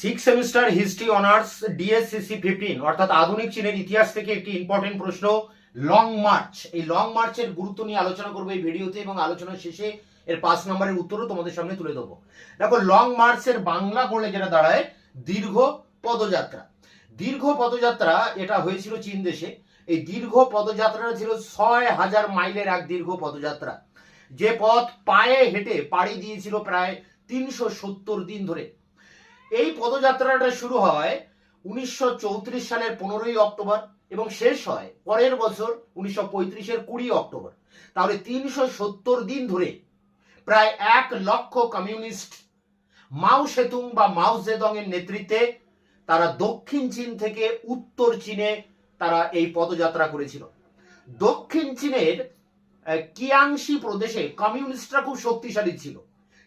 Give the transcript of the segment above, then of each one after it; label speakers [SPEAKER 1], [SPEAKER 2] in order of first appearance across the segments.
[SPEAKER 1] Six semester history honours DSCC 15 অর্থাৎ আধুনিক চীনের ইতিহাস থেকে একটি ইম্পর্টেন্ট প্রশ্ন লং মার্চ। এই লং মার্চের গুরুত্ব নিয়ে আলোচনা করবো এই ভিডিওতে এবং আলোচনার শেষে এর 5 নম্বরের উত্তরও তোমাদের সামনে তুলে দেবো। দেখো, লং মার্চের বাংলা করলে যেটা দাঁড়ায় দীর্ঘ পদযাত্রা। দীর্ঘ পদযাত্রা এটা হয়েছিল চীন দেশে। এই দীর্ঘ পদযাত্রাটা ছিল 6000 মাইলের এক দীর্ঘ পদযাত্রা, যে পথ পায়ে হেঁটে পাড়ি দিয়েছিল প্রায় 370 দিন ধরে। এই পদযাত্রাটা শুরু হয় 1934 সালের 15ই অক্টোবর এবং শেষ হয় পরের বছর 1935-এর 20 অক্টোবর। তাহলে 370 দিন ধরে প্রায় 1 লক্ষ কমিউনিস্ট মাও সেতুং বা মাও জেদং এর নেতৃত্বে তারা দক্ষিণ চীন থেকে উত্তর চীনে তারা এই পদযাত্রা করেছিল। দক্ষিণ চীনের কিয়াংশি প্রদেশে কমিউনিস্টরা খুব শক্তিশালী ছিল।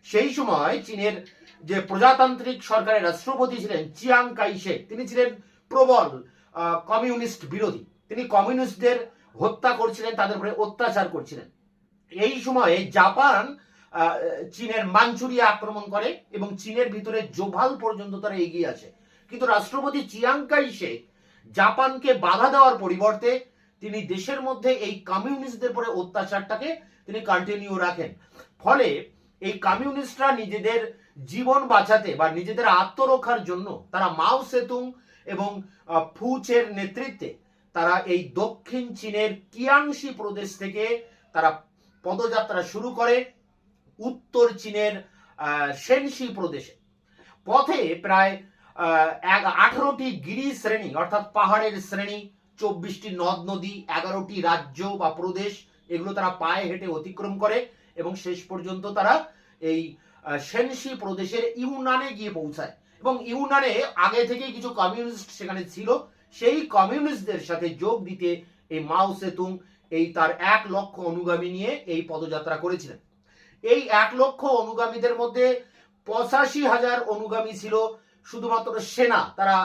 [SPEAKER 1] সেই সময় চীনের যে প্রজাতান্ত্রিক সরকারের রাষ্ট্রপতি ছিলেন চিয়াং কাই শেক, তিনি ছিলেন প্রবল কমিউনিস্ট বিরোধী। তিনি কমিউনিস্টদের হত্যা করছিলেন, তাদের উপরে অত্যাচার করছিলেন। এই সময়ে জাপান চীনের মাঞ্চুরিয়া আক্রমণ করে এবং চীনের ভিতরে জোভাল পর্যন্ত তারা এগিয়ে আসে। কিন্তু রাষ্ট্রপতি চিয়াং কাই শেক জাপানকে বাধা দেওয়ার পরিবর্তে তিনি দেশের মধ্যে এই কমিউনিস্টদের উপরে অত্যাচারটাকে তিনি কন্টিনিউ রাখেন। ফলে এই কমিউনিস্টরা নিজেদের জীবন বাঁচাতে বা নিজেদের আত্মরক্ষার জন্য তারা মাও সেতুং এবং ফুচের নেতৃত্বে তারা এই দক্ষিণ চীনের কিয়াংশি প্রদেশ থেকে তারা পদযাত্রা শুরু করে উত্তর চীনের শেনশি প্রদেশে। পথে প্রায় 18টি গিরি শ্রেণী অর্থাৎ পাহাড়ের শ্রেণী, 24টি নদ নদী, 11টি রাজ্য বা প্রদেশ, এগুলো তারা পায়ে হেঁটে অতিক্রম করে এবং শেষ পর্যন্ত তারা এই শেনশি প্রদেশের ইউনানে গিয়ে পৌঁছায়। এবং ইউনানে আগে থেকেই কিছু কমিউনিস্ট সেখানে ছিল, সেই কমিউনিস্টদের সাথে যোগ দিতে এই মাও সেতুং এই তার 1 লক্ষ অনুগামী নিয়ে এই পদযাত্রা করেছিলেন। এই 1 লক্ষ অনুগামীদের মধ্যে 85,000 অনুগামী ছিল শুধুমাত্র সেনা। তারা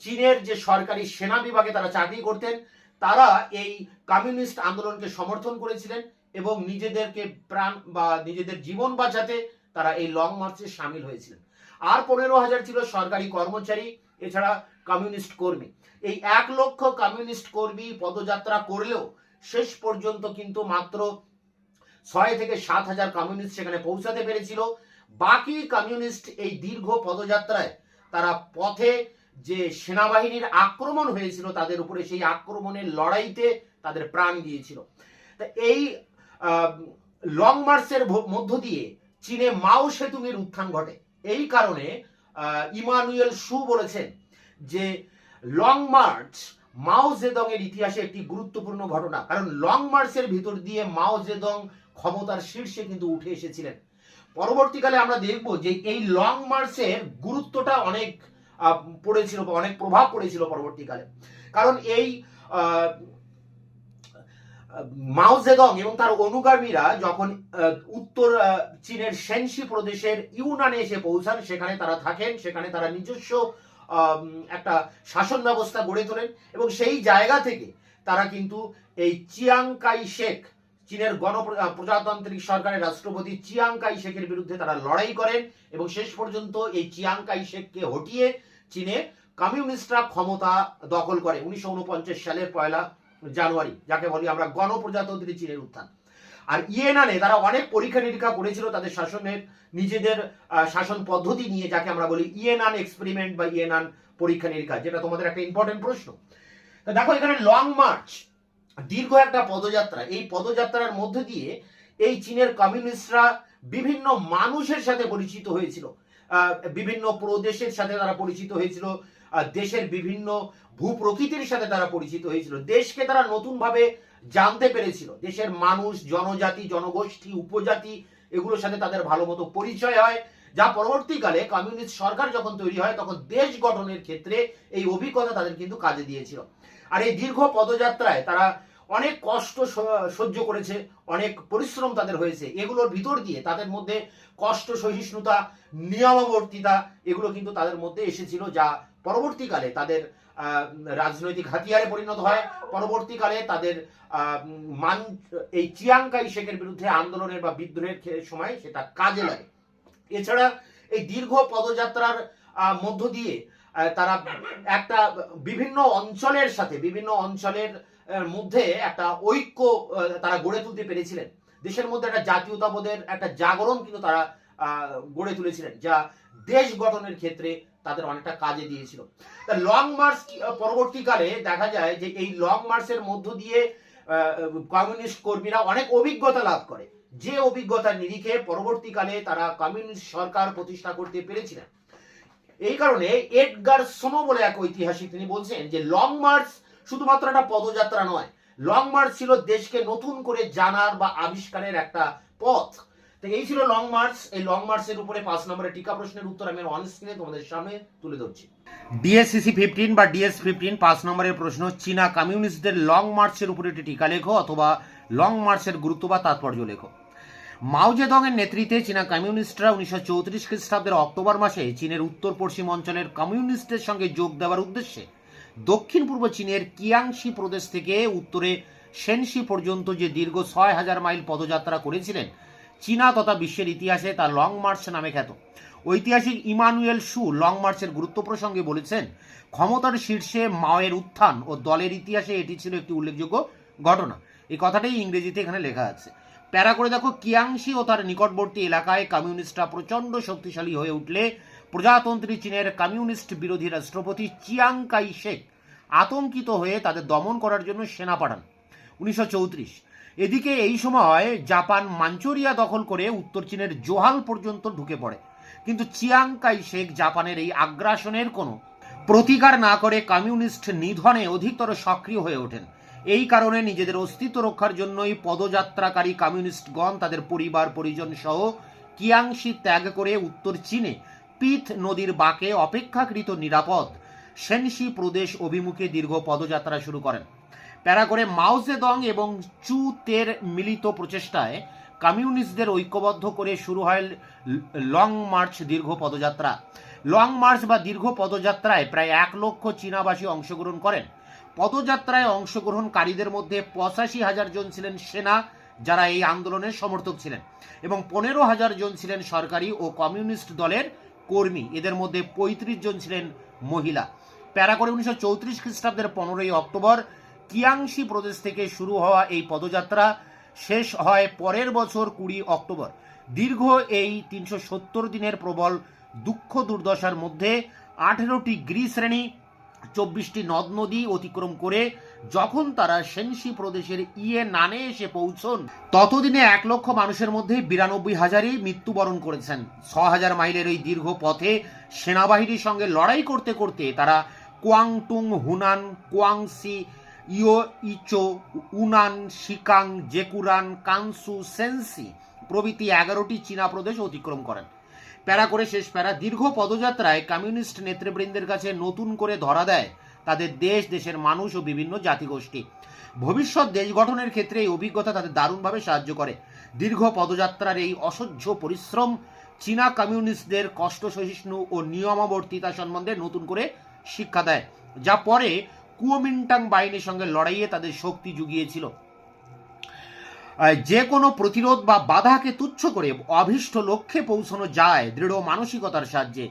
[SPEAKER 1] চীনের যে সরকারি সেনা বিভাগে তারা চাকরি করতেন। তারা এই কমিউনিস্ট আন্দোলনকে সমর্থন করেছিলেন এবং নিজেদেরকে প্রাণ বা নিজেদের জীবন বাঁচাতে তারা এই লং মার্চে সামিল হয়েছিলেন। আর 15,000 ছিল সরকারি কর্মচারী, এছাড়া কমিউনিস্ট কর্মী। এই 1 লক্ষ কমিউনিস্ট কর্মী পদযাত্রা করলেও শেষ পর্যন্ত কিন্তু মাত্র 6 থেকে 7,000 কমিউনিস্ট সেখানে পৌঁছাতে পেরেছিল। বাকি কমিউনিস্ট এই দীর্ঘ পদযাত্রায় তারা পথে যে সেনাবাহিনীর আক্রমণ হয়েছিল তাদের উপরে, সেই আক্রমণের লড়াইতে তাদের প্রাণ গিয়েছিল। তা এই লং মার্চের মধ্য দিয়ে চীনে মাও সেতুং এর উত্থান ঘটে। এই কারণে ইমানুয়েল সু বলেছেন যে লং মার্চ মাও জেদং এর ইতিহাসে একটি গুরুত্বপূর্ণ ঘটনা, কারণ লং মার্চের ভিতর দিয়ে মাও জেদং ক্ষমতার শীর্ষে কিন্তু উঠে এসেছিলেন। পরবর্তীকালে আমরা দেখব যে এই লং মার্চের গুরুত্বটা অনেক পড়েছিল, অনেক প্রভাব পড়েছিল পরবর্তীকালে। কারণ এই মাও জেদং এবং তার অনুগামীরা যখন উত্তর চীনের শেনশি প্রদেশের ইউনানে এসে পৌঁছান, সেখানে তারা থাকেন, সেখানে তারা নিজস্ব একটা শাসন ব্যবস্থা গড়ে তোলেন এবং সেই জায়গা থেকে তারা কিন্তু এই চিয়াং কাই শেক, চীনের প্রজাতান্ত্রিক সরকারের রাষ্ট্রপতি চিয়াং কাই শেকের বিরুদ্ধে তারা লড়াই করেন এবং শেষ পর্যন্ত এই চিয়াং কাই শেককে হটিয়ে চীনে কমিউনিস্টরা ক্ষমতা দখল করে 1949 সালের 1 জানুয়ারি, যাকে বলি আমরা গণপ্রজাতন্ত্রী চীনের উত্থান। আর ইয়েনানে তারা অনেক পরীক্ষা নিরীক্ষা করেছিল তাদের শাসনের, নিজেদের শাসন পদ্ধতি নিয়ে, যাকে আমরা বলি ইয়েনান এক্সপেরিমেন্ট বা ইয়েনান পরীক্ষা নিরীক্ষা, যেটা তোমাদের একটা ইম্পর্টেন্ট প্রশ্ন। তো দেখো, এখানে লং মার্চ দীর্ঘ একটা পদযাত্রা। এই পদযাত্রার মধ্যে দিয়ে এই চীনের কমিউনিস্টরা বিভিন্ন মানুষের সাথে পরিচিত হয়েছিল, বিভিন্ন প্রদেশের সাথে তারা পরিচিত হয়েছিল, দেশের বিভিন্ন ভূপ্রকৃতির সাথে তারা পরিচিত হয়েছিল, দেশকে তারা নতুন ভাবে জানতে পেরেছিল, দেশের মানুষ, জনজাতি, জনগোষ্ঠী, উপজাতি, এগুলোর সাথে তাদের ভালো মতো পরিচয় হয়, যা পরবর্তীকালে কমিউনিস্ট সরকার যখন তৈরি হয় তখন দেশ গঠনের ক্ষেত্রে এই অভিজ্ঞতা তাদের কিন্তু কাজে দিয়েছিল। আর এই দীর্ঘ পদযাত্রায় তারা অনেক কষ্ট সহ্য করেছে, অনেক পরিশ্রম তাদের হয়েছে। এগুলোর ভিতর দিয়ে তাদের মধ্যে কষ্ট সহিষ্ণুতা, নিয়মাবর্তিতা, এগুলো কিন্তু তাদের মধ্যে এসেছিল, যা পরবর্তীকালে তাদের রাজনৈতিক হাতিয়ারে পরিণত হয়। পরবর্তীকালে তাদের এই চিয়াং কাই শেকের বিরুদ্ধে আন্দোলনের বা বিদ্রোহের সময় সেটা কাজে লাগে। এছাড়া এই দীর্ঘ পদযাত্রার মধ্য দিয়ে তারা একটা বিভিন্ন অঞ্চলের সাথে বিভিন্ন অঞ্চলের মধ্যে একটা ঐক্য তারা গড়ে তুলতে পেরেছিলেন। দেশের মধ্যে একটা জাতীয়তাবোধের একটা জাগরণ কিন্তু তারা গড়ে তুলেছিলেন, যা দেশ গঠনের ক্ষেত্রে তাদের অনেকটা কাজে দিয়েছিল। তা লং মার্চ পরবর্তীকালে দেখা যায় যে এই লং মার্চের মধ্য দিয়ে কমিউনিস্ট কর্মীরা অনেক অভিজ্ঞতা লাভ করে, যে অভিজ্ঞতার নিরিখে পরবর্তীকালে তারা কমিউনিস্ট সরকার প্রতিষ্ঠা করতে পেরেছিলেন। এই কারণে এডগার সোনো বলে এক ঐতিহাসিক তিনি বলছেন যে লং মার্চ শুধুমাত্র একটা পদযাত্রা নয়, লং মার্চ ছিল দেশকে নতুন করে জানার বা আবিষ্কারের একটা পথ। তো এই ছিল লং মার্চ। এই লং মার্চের উপরে 5 নম্বরের টিকা প্রশ্নের উত্তর আমি অন স্ক্রিনে তোমাদের সামনে তুলে ধরছি। ডিএসসিসি 15 বা ডিএস 15 5 নম্বরের প্রশ্ন, চীনা কমিউনিস্টদের লং মার্চের উপরে একটি টিকা লেখো অথবা লং মার্চের গুরুত্ব বা তাৎপর্য লেখো। মাও জেদং এর নেতৃত্বে চীনা কমিউনিস্টরা 1934 খ্রিস্টাব্দের অক্টোবর মাসে চীনের উত্তর পশ্চিম অঞ্চলের কমিউনিস্টদের সঙ্গে যোগ দেওয়ার উদ্দেশ্যে দক্ষিণ পূর্ব চীনের কিয়াংশি প্রদেশ থেকে উত্তরে শেনশি পর্যন্ত যে দীর্ঘ 6000 মাইল পদযাত্রা করেছিলেন, চীনা তথা বিশ্বের ইতিহাসে তা লং মার্চ নামে খ্যাত। ঐতিহাসিক ইমানুয়েল শু লং মার্চের গুরুত্ব প্রসঙ্গে বলেছেন, ক্ষমতার শীর্ষে মাওয়ের উত্থান ও দলের ইতিহাসে এটি ছিল একটি উল্লেখযোগ্য ঘটনা। এই কথাটাই ইংরেজিতে এখানে লেখা আছে। প্যারা করে দেখো, কিয়াংশি ও তার নিকটবর্তী এলাকায় কমিউনিস্টরা প্রচণ্ড শক্তিশালী হয়ে উঠলে প্রজাতন্ত্রী চীনের কমিউনিস্ট বিরোধী রাষ্ট্রপতি চিয়াং কাই শেক আতঙ্কিত হয়ে তাদের দমন করার জন্য সেনা পাঠান 1934। এদিকে এই সময় জাপান মাঞ্চুরিয়া দখল করে উত্তর চীনের জোহাল পর্যন্ত ঢুকে পড়ে, কিন্তু চিয়াং কাই শেক জাপানের এই আগ্রাসনের কোনো প্রতিকার না করে কমিউনিস্ট নিধনে অধিকতর সক্রিয় হয়ে ওঠেন। এই কারণে নিজেদের অস্তিত্ব রক্ষার জন্যই পদযাত্রাকারী কমিউনিস্টগণ তাদের পরিবার পরিজন সহ কিয়াংশি ত্যাগ করে উত্তর চীনে পিথ নদীর বাঁকে অপেক্ষাকৃত নিরাপদ শেনশি প্রদেশ অভিমুখে দীর্ঘ পদযাত্রা শুরু করেন। প্যারা করে মাও জেদং এবং চু তের মিলিত প্রচেষ্টায় কমিউনিস্টদের ঐক্যবদ্ধ করে শুরু হয় লং মার্চ দীর্ঘ পদযাত্রা। লং মার্চ বা দীর্ঘ পদযাত্রায় প্রায় 1 লক্ষ চীনাবাসী অংশগ্রহণ করেন। পদযাত্রায় অংশগ্রহণকারীদের মধ্যে 85,000 জন ছিলেন সেনা, যারা এই আন্দোলনের সমর্থক ছিলেন, এবং 15,000 জন ছিলেন সরকারি ও কমিউনিস্ট দলের কর্মী। এদের মধ্যে 35 জন ছিলেন মহিলা। প্যারা করে 1934 খ্রিস্টাব্দের 15ই অক্টোবর কিয়াংশি প্রদেশ থেকে শুরু হওয়া এই পদযাত্রা শেষ হয় পরের বছর 20 অক্টোবর। দীর্ঘ এই 370 দিনের প্রবল দুঃখ দুর্দশার মধ্যে 18টি গৃহশ্রেণী 24টি নদ নদী অতিক্রম করে যখন তারা শেনশি প্রদেশের ইয়ে নানে এসে পৌঁছন, ততদিনে 1 লক্ষ মানুষের মধ্যে 92,000ই মৃত্যুবরণ করেছেন। 6,000 মাইলের ওই দীর্ঘ পথে সেনাবাহিনীর সঙ্গে লড়াই করতে করতে তারা কোয়াংটুং, হুনান, কোয়াংসি, ইয়ো ইচো, উনান, শিকাং, জেকুরান, কানসু, সেনসি প্রভৃতি 11টি চীনা প্রদেশ অতিক্রম করেন। প্যারা করে শেষ প্যারা, দীর্ঘ পদযাত্রায় কমিউনিস্ট নেতৃবৃন্দের কাছে নতুন করে ধরা দেয় তাদের দেশ, দেশের মানুষ ও বিভিন্ন জাতিগোষ্ঠী। ভবিষ্যৎ দেশ গঠনের ক্ষেত্রে এই অভিজ্ঞতা তাদের দারুণভাবে সাহায্য করে। দীর্ঘ পদযাত্রার এই অসহ্য পরিশ্রম চীনা কমিউনিস্টদের কষ্ট সহিষ্ণু ও নিয়মাবর্তিতা সম্বন্ধে নতুন করে শিক্ষা দেয়, যা পরে কুওমিন্টাং বাহিনীর সঙ্গে লড়াইয়ে তাদের শক্তি জুগিয়েছিল। যে কোনো প্রতিরোধ বা বাধাকে তুচ্ছ করে অভীষ্ট লক্ষ্যে পৌঁছানো যায় দৃঢ় মানসিকতার সাহায্যে।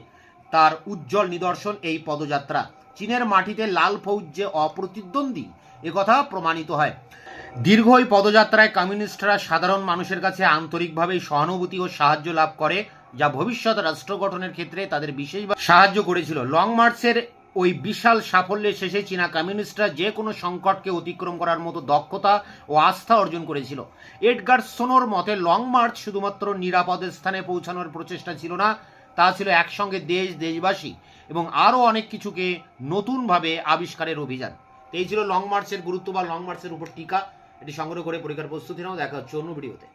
[SPEAKER 1] তার উজ্জ্বল নিদর্শন এই পদযাত্রা। চীনের মাটিতে লাল ফৌজ যে অপ্রতিদ্বন্দ্বী একথা প্রমাণিত হয়। দীর্ঘ এই পদযাত্রায় কমিউনিস্টরা সাধারণ মানুষের কাছে আন্তরিকভাবে সহানুভূতি ও সাহায্য লাভ করে, যা ভবিষ্যৎ রাষ্ট্র গঠনের ক্ষেত্রে তাদের বিশেষভাবে সাহায্য করেছিল। লং মার্চের ওই বিশাল সাফল্যের শেষে চীনা কমিউনিস্টরা যে কোনো সংকটকে অতিক্রম করার মতো দক্ষতা ও আস্থা অর্জন করেছিল। এডগার সোনোর মতে লং মার্চ শুধুমাত্র নিরাপদ স্থানে পৌঁছানোর প্রচেষ্টা ছিল না, তা ছিল একসঙ্গে দেশ, দেশবাসী এবং আরও অনেক কিছুকে নতুনভাবে আবিষ্কারের অভিযান। এই ছিল লং মার্চের গুরুত্ব বা লং মার্চের উপর টিকা। এটি সংগ্রহ করে পরীক্ষার প্রস্তুতি নাও। দেখা হচ্ছে অন্য ভিডিওতে।